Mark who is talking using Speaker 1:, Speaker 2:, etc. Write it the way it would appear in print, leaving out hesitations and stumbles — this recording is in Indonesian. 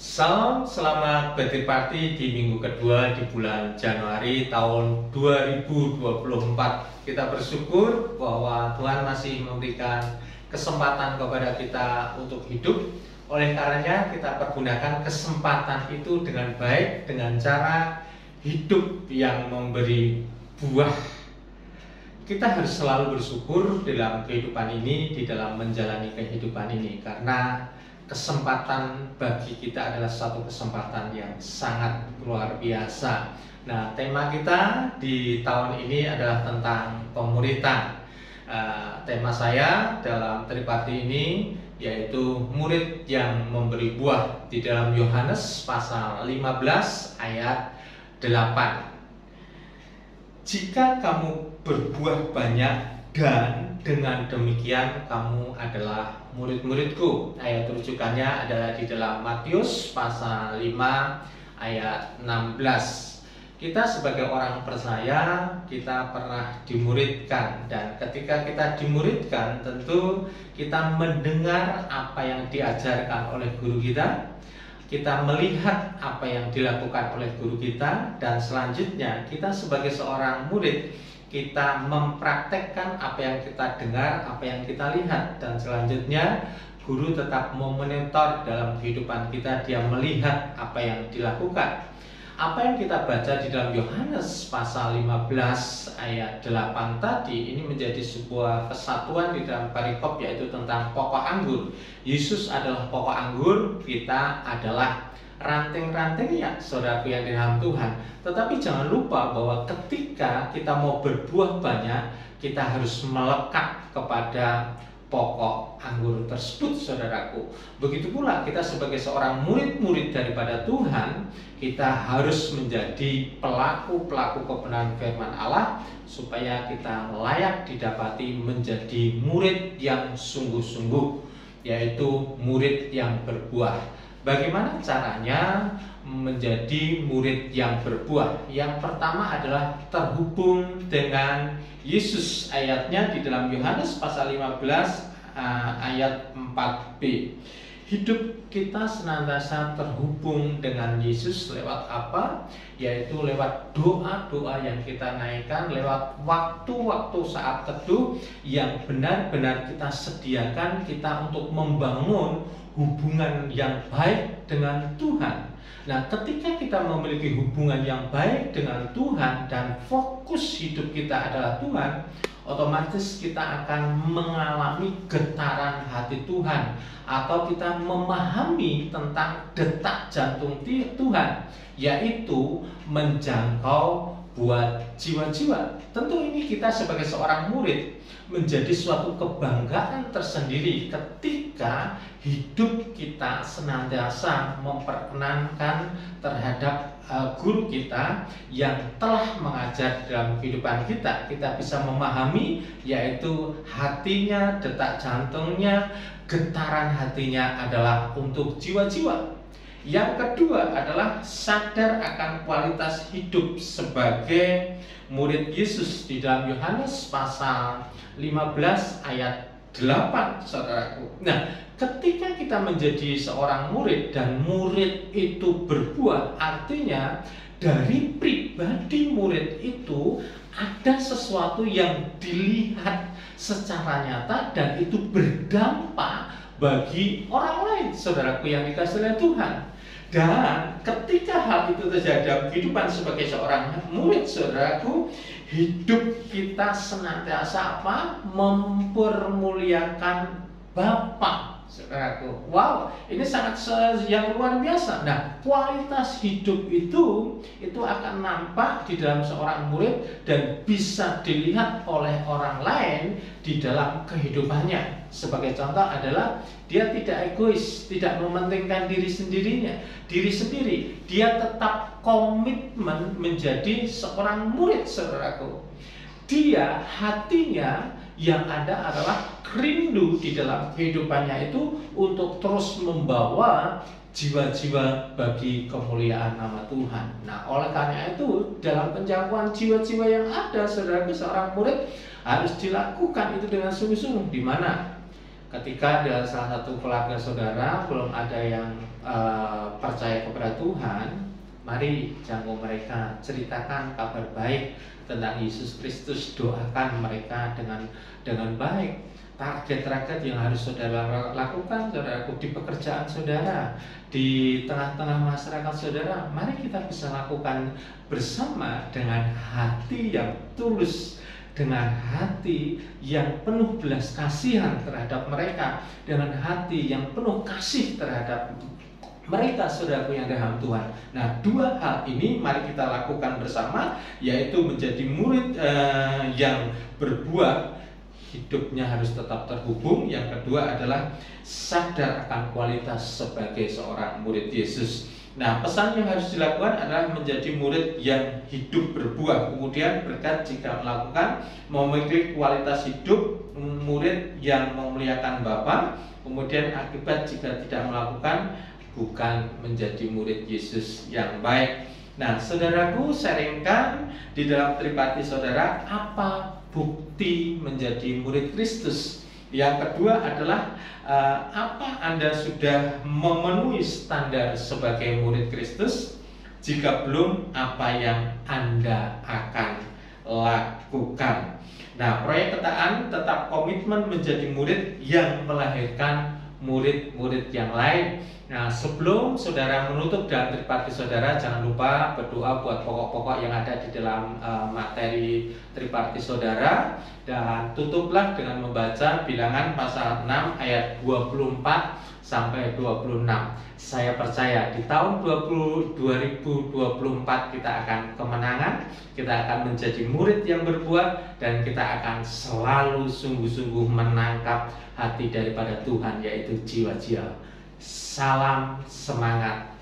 Speaker 1: Salam, selamat birthday party di minggu kedua di bulan Januari tahun 2024. Kita bersyukur bahwa Tuhan masih memberikan kesempatan kepada kita untuk hidup. Oleh karenanya kita pergunakan kesempatan itu dengan baik, dengan cara hidup yang memberi buah. Kita harus selalu bersyukur dalam kehidupan ini, di dalam menjalani kehidupan ini, karena kesempatan bagi kita adalah satu kesempatan yang sangat luar biasa. Nah, tema kita di tahun ini adalah tentang pemuritan. Tema saya dalam Tripati ini yaitu murid yang memberi buah di dalam Yohanes pasal 15 ayat 8. Jika kamu berbuah banyak dan dengan demikian kamu adalah murid-muridku. Ayat rujukannya adalah di dalam Matius pasal 5 ayat 16. Kita sebagai orang percaya, kita pernah dimuridkan, dan ketika kita dimuridkan tentu kita mendengar apa yang diajarkan oleh guru kita melihat apa yang dilakukan oleh guru kita, dan selanjutnya kita sebagai seorang murid kita mempraktekkan apa yang kita dengar, apa yang kita lihat, dan selanjutnya guru tetap memonitor dalam kehidupan kita, dia melihat apa yang dilakukan. Apa yang kita baca di dalam Yohanes pasal 15 ayat 8 tadi ini menjadi sebuah kesatuan di dalam perikop, yaitu tentang pokok anggur. Yesus adalah pokok anggur, kita adalah ranting-rantingnya, saudaraku yang di dalam Tuhan. Tetapi jangan lupa bahwa ketika kita mau berbuah banyak, kita harus melekat kepada pokok anggur tersebut, saudaraku. Begitu pula kita sebagai seorang murid-murid daripada Tuhan, kita harus menjadi pelaku-pelaku kebenaran firman Allah, supaya kita layak didapati menjadi murid yang sungguh-sungguh, yaitu murid yang berbuah. Bagaimana caranya menjadi murid yang berbuah? Yang pertama adalah terhubung dengan Yesus. Ayatnya di dalam Yohanes pasal 15 ayat 4b. Hidup kita senantiasa terhubung dengan Yesus lewat apa? Yaitu lewat doa-doa yang kita naikkan, lewat waktu-waktu saat teduh yang benar-benar kita sediakan kita untuk membangun hubungan yang baik dengan Tuhan. Nah, ketika kita memiliki hubungan yang baik dengan Tuhan dan fokus hidup kita adalah Tuhan, otomatis kita akan mengalami getaran hati Tuhan, atau kita memahami tentang detak jantung Tuhan, yaitu menjangkau buat jiwa-jiwa. Tentu ini kita sebagai seorang murid menjadi suatu kebanggaan tersendiri ketika hidup kita senantiasa memperkenankan terhadap guru kita yang telah mengajar dalam kehidupan kita. Kita bisa memahami, yaitu hatinya, detak jantungnya, getaran hatinya adalah untuk jiwa-jiwa. Yang kedua adalah sadar akan kualitas hidup sebagai murid Yesus di dalam Yohanes pasal 15 ayat 8, saudaraku. Nah, ketika kita menjadi seorang murid dan murid itu berbuah, artinya dari pribadi murid itu ada sesuatu yang dilihat secara nyata dan itu berdampak bagi orang lain, saudaraku yang dikasihi oleh Tuhan. Dan ketika hal itu terjadi dalam kehidupan sebagai seorang murid, saudaraku, hidup kita senantiasa apa? Mempermuliakan Bapa, saudaraku. Wow, ini sangat yang luar biasa. Nah, kualitas hidup itu akan nampak di dalam seorang murid dan bisa dilihat oleh orang lain di dalam kehidupannya. Sebagai contoh adalah dia tidak egois, tidak mementingkan diri sendiri. Dia tetap komitmen menjadi seorang murid, saudaraku. Dia hatinya yang ada adalah rindu di dalam kehidupannya itu untuk terus membawa jiwa-jiwa bagi kemuliaan nama Tuhan. Nah, oleh karena itu dalam penjangkauan jiwa-jiwa yang ada, saudaraku, seorang murid harus dilakukan itu dengan sungguh-sungguh. Di mana Ketika dalam salah satu keluarga saudara belum ada yang percaya kepada Tuhan, mari jangkau mereka, ceritakan kabar baik tentang Yesus Kristus, doakan mereka dengan baik. Target-target yang harus saudara lakukan, saudaraku, di pekerjaan saudara, di tengah-tengah masyarakat saudara, mari kita bisa lakukan bersama dengan hati yang tulus, dengan hati yang penuh belas kasihan terhadap mereka, dengan hati yang penuh kasih terhadap mereka, saudaraku yang dalam Tuhan. Nah, dua hal ini mari kita lakukan bersama, yaitu menjadi murid yang berbuah, hidupnya harus tetap terhubung. Yang kedua adalah sadar akan kualitas sebagai seorang murid Yesus. Nah, pesan yang harus dilakukan adalah menjadi murid yang hidup berbuah. Kemudian berkat jika melakukan, memiliki kualitas hidup murid yang memuliakan Bapa. Kemudian akibat jika tidak melakukan, bukan menjadi murid Yesus yang baik. Nah, saudaraku, sharingkan di dalam Tripati saudara apa bukti menjadi murid Kristus. Yang kedua adalah apa Anda sudah memenuhi standar sebagai murid Kristus? Jika belum, apa yang Anda akan lakukan? Nah, proyek Ketaan tetap komitmen menjadi murid yang melahirkan murid-murid yang lain. Nah, sebelum saudara menutup dalam Tripati saudara, jangan lupa berdoa buat pokok-pokok yang ada di dalam materi Tripati saudara. Dan tutuplah dengan membaca Bilangan pasal 6 ayat 24 sampai 26. Saya percaya di tahun 2024 kita akan kemenangan, kita akan menjadi murid yang berbuah, dan kita akan selalu sungguh-sungguh menangkap hati daripada Tuhan, yaitu jiwa-jiwa. Salam semangat